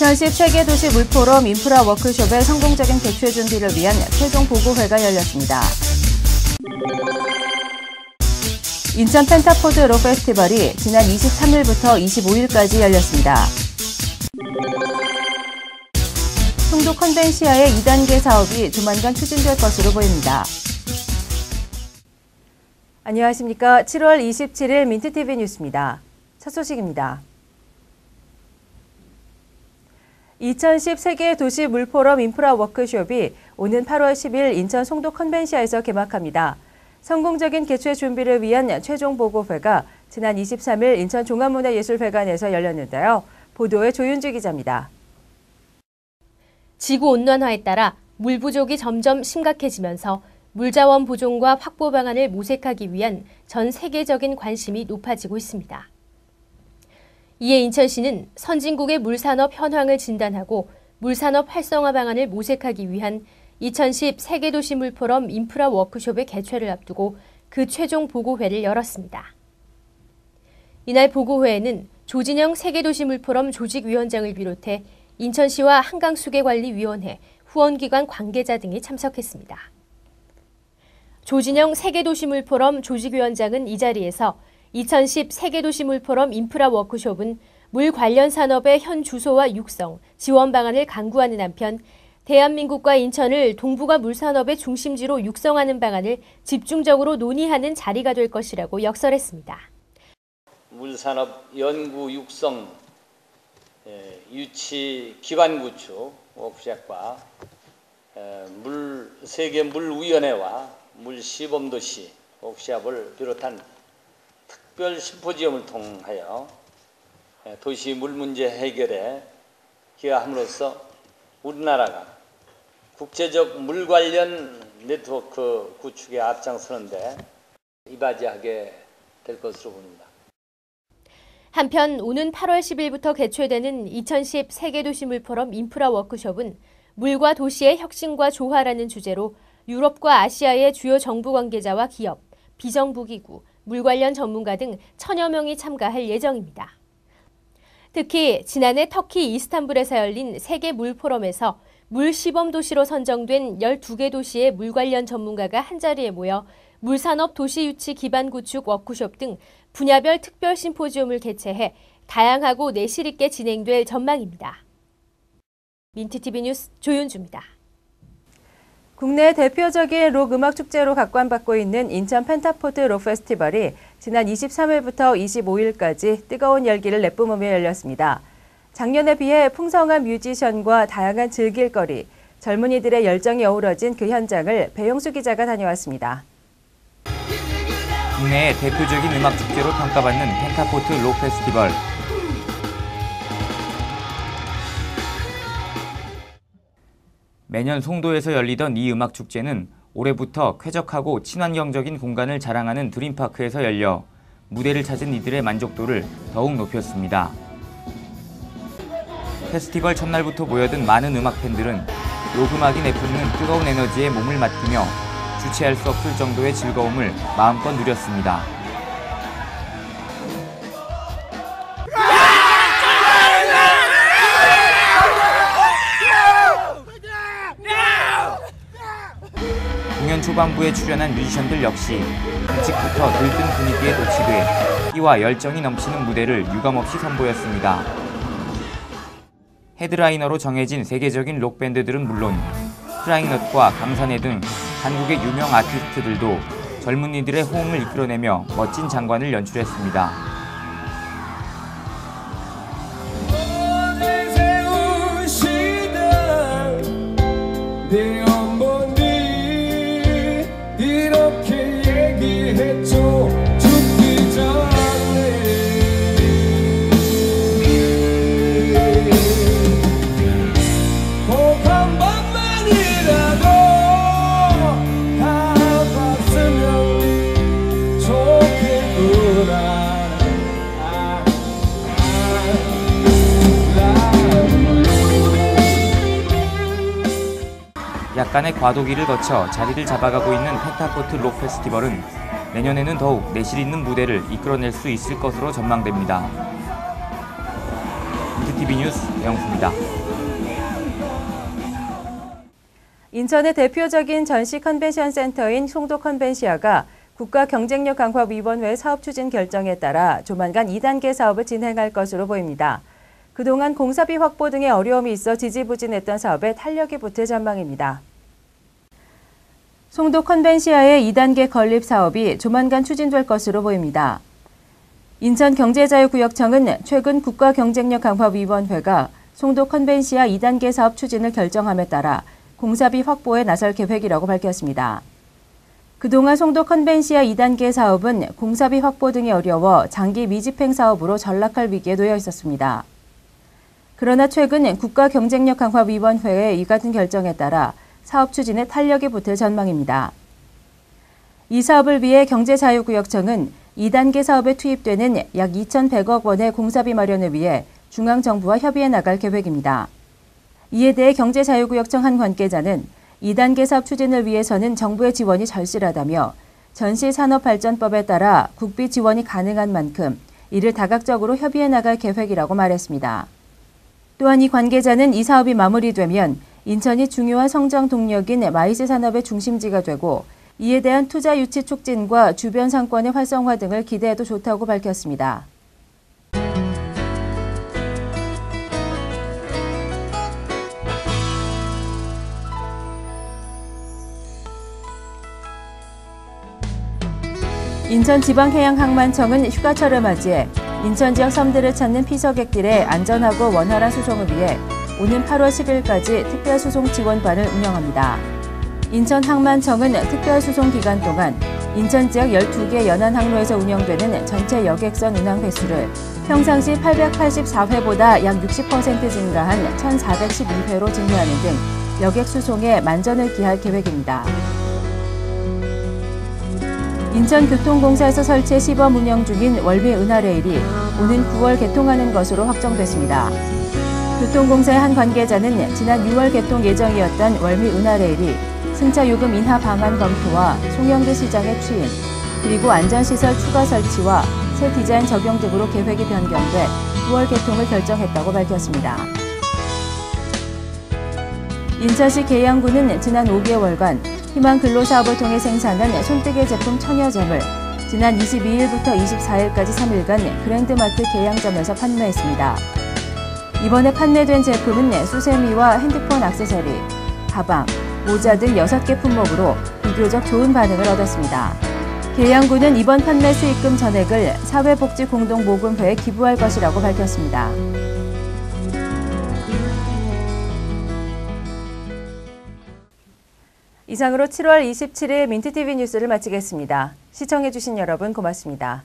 2010 세계도시 물포럼 인프라 워크숍의 성공적인 개최 준비를 위한 최종 보고회가 열렸습니다. 인천 펜타포드 록 페스티벌이 지난 23일부터 25일까지 열렸습니다. 송도 컨벤시아의 2단계 사업이 조만간 추진될 것으로 보입니다. 안녕하십니까. 7월 27일 민트TV 뉴스입니다. 첫 소식입니다. 2010 세계도시 물포럼 인프라 워크숍이 오는 8월 10일 인천 송도 컨벤시아에서 개막합니다. 성공적인 개최 준비를 위한 최종 보고회가 지난 23일 인천 종합문화예술회관에서 열렸는데요. 보도에 조윤주 기자입니다. 지구온난화에 따라 물 부족이 점점 심각해지면서 물자원 보존과 확보 방안을 모색하기 위한 전 세계적인 관심이 높아지고 있습니다. 이에 인천시는 선진국의 물산업 현황을 진단하고 물산업 활성화 방안을 모색하기 위한 2010 세계도시 물포럼 인프라 워크숍의 개최를 앞두고 그 최종 보고회를 열었습니다. 이날 보고회에는 조진영 세계도시 물포럼 조직위원장을 비롯해 인천시와 한강수계관리위원회, 후원기관 관계자 등이 참석했습니다. 조진영 세계도시 물포럼 조직위원장은 이 자리에서 2010 세계도시 물포럼 인프라 워크숍은 물 관련 산업의 현 주소와 육성, 지원 방안을 강구하는 한편 대한민국과 인천을 동북아 물산업의 중심지로 육성하는 방안을 집중적으로 논의하는 자리가 될 것이라고 역설했습니다. 물산업 연구 육성, 유치 기반 구축 프로젝트와 세계 물위원회와 물시범도시 워크숍을 비롯한 특별 심포지엄을 통하여 도시 물 문제 해결에 기여함으로써 우리나라가 국제적 물 관련 네트워크 구축에 앞장서는데 이바지하게 될 것으로 봅니다. 한편 오는 8월 10일부터 개최되는 2010 세계도시 물포럼 인프라 워크숍은 물과 도시의 혁신과 조화라는 주제로 유럽과 아시아의 주요 정부 관계자와 기업, 비정부기구, 물 관련 전문가 등 1000여 명이 참가할 예정입니다. 특히 지난해 터키 이스탄불에서 열린 세계 물 포럼에서 물 시범 도시로 선정된 12개 도시의 물 관련 전문가가 한자리에 모여 물산업 도시 유치 기반 구축 워크숍 등 분야별 특별 심포지움을 개최해 다양하고 내실 있게 진행될 전망입니다. 민트TV 뉴스 조윤주입니다. 국내 대표적인 록 음악 축제로 각광받고 있는 인천 펜타포드 록 페스티벌이 지난 23일부터 25일까지 뜨거운 열기를 내뿜으며 열렸습니다. 작년에 비해 풍성한 뮤지션과 다양한 즐길거리, 젊은이들의 열정이 어우러진 그 현장을 배용수 기자가 다녀왔습니다. 국내의 대표적인 음악 축제로 평가받는 펜타포드 록 페스티벌. 매년 송도에서 열리던 이 음악 축제는 올해부터 쾌적하고 친환경적인 공간을 자랑하는 드림파크에서 열려 무대를 찾은 이들의 만족도를 더욱 높였습니다. 페스티벌 첫날부터 모여든 많은 음악 팬들은 록 음악이 내뿜는 뜨거운 에너지에 몸을 맡기며 주체할 수 없을 정도의 즐거움을 마음껏 누렸습니다. 공연 초반부에 출연한 뮤지션들 역시 일찍부터 들뜬 분위기에 놓치되 끼와 열정이 넘치는 무대를 유감없이 선보였습니다. 헤드라이너로 정해진 세계적인 록 밴드들은 물론 프라잉넛과 강산해 등 한국의 유명 아티스트들도 젊은이들의 호응을 이끌어내며 멋진 장관을 연출했습니다. 약간의 과도기를 거쳐 자리를 잡아가고 있는 펜타포드 록 페스티벌은 내년에는 더욱 내실 있는 무대를 이끌어낼 수 있을 것으로 전망됩니다. 민트TV 뉴스 배영수입니다. 인천의 대표적인 전시 컨벤션 센터인 송도 컨벤시아가 국가경쟁력강화위원회 사업 추진 결정에 따라 조만간 2단계 사업을 진행할 것으로 보입니다. 그동안 공사비 확보 등의 어려움이 있어 지지부진했던 사업에 탄력이 붙을 전망입니다. 송도 컨벤시아의 2단계 건립 사업이 조만간 추진될 것으로 보입니다. 인천경제자유구역청은 최근 국가경쟁력강화위원회가 송도 컨벤시아 2단계 사업 추진을 결정함에 따라 공사비 확보에 나설 계획이라고 밝혔습니다. 그동안 송도 컨벤시아 2단계 사업은 공사비 확보 등이 어려워 장기 미집행 사업으로 전락할 위기에 놓여 있었습니다. 그러나 최근 국가경쟁력강화위원회의 이 같은 결정에 따라 사업 추진에 탄력이 붙을 전망입니다. 이 사업을 위해 경제자유구역청은 2단계 사업에 투입되는 약 2,100억 원의 공사비 마련을 위해 중앙정부와 협의해 나갈 계획입니다. 이에 대해 경제자유구역청 한 관계자는 2단계 사업 추진을 위해서는 정부의 지원이 절실하다며 전시산업발전법에 따라 국비 지원이 가능한 만큼 이를 다각적으로 협의해 나갈 계획이라고 말했습니다. 또한 이 관계자는 이 사업이 마무리되면 인천이 중요한 성장 동력인 마이스 산업의 중심지가 되고 이에 대한 투자 유치 촉진과 주변 상권의 활성화 등을 기대해도 좋다고 밝혔습니다. 인천지방해양항만청은 휴가철을 맞이해 인천 지역 섬들을 찾는 피서객들의 안전하고 원활한 수송을 위해 오는 8월 10일까지 특별수송 지원반을 운영합니다. 인천항만청은 특별수송 기간 동안 인천 지역 12개 연안 항로에서 운영되는 전체 여객선 운항 횟수를 평상시 884회보다 약 60% 증가한 1,412회로 증대하는 등 여객 수송에 만전을 기할 계획입니다. 인천교통공사에서 설치해 시범 운영 중인 월미 은하레일이 오는 9월 개통하는 것으로 확정됐습니다. 교통공사의 한 관계자는 지난 6월 개통 예정이었던 월미 은하레일이 승차 요금 인하 방안 검토와 송영길 시장의 취임, 그리고 안전시설 추가 설치와 새 디자인 적용 등으로 계획이 변경돼 9월 개통을 결정했다고 밝혔습니다. 인천시 계양구는 지난 5개월간 희망 근로사업을 통해 생산한 손뜨개 제품 1000여 점을 지난 22일부터 24일까지 3일간 그랜드마트 계양점에서 판매했습니다. 이번에 판매된 제품은 수세미와 핸드폰 액세서리, 가방, 모자 등 6개 품목으로 비교적 좋은 반응을 얻었습니다. 계양구는 이번 판매 수익금 전액을 사회복지공동모금회에 기부할 것이라고 밝혔습니다. 이상으로 7월 27일 민트TV 뉴스를 마치겠습니다. 시청해주신 여러분 고맙습니다.